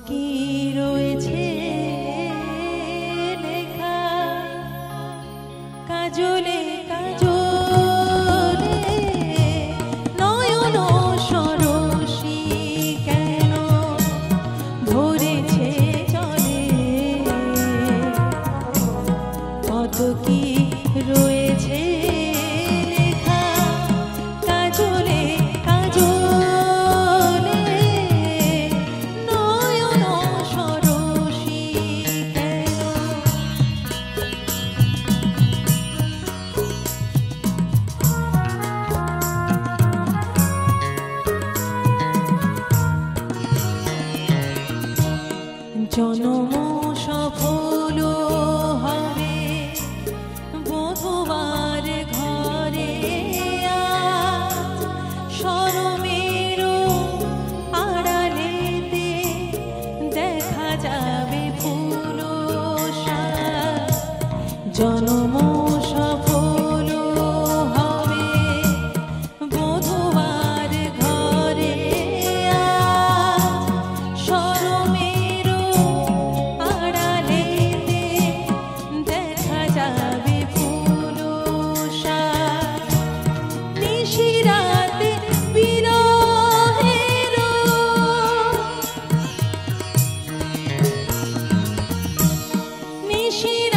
কি রয়েছে লেখা কাজলে কাজলে নয়ন সরসী কেন ধরেছে চলে কত কি রয়েছে লেখা কাজলে কাজলে নয়ন সরসী কেন জনম সফল হবে বধূবার ঘরে আজ শরমের আড়ালেতে দেখা যাবে ফুল সাজ জনম সফল হবে বধূবার ঘরে আজ শরমের আড়ালেতে দেখা যাবে ফুল সাজ নিশিরাতে বিরহের নিশিরাতে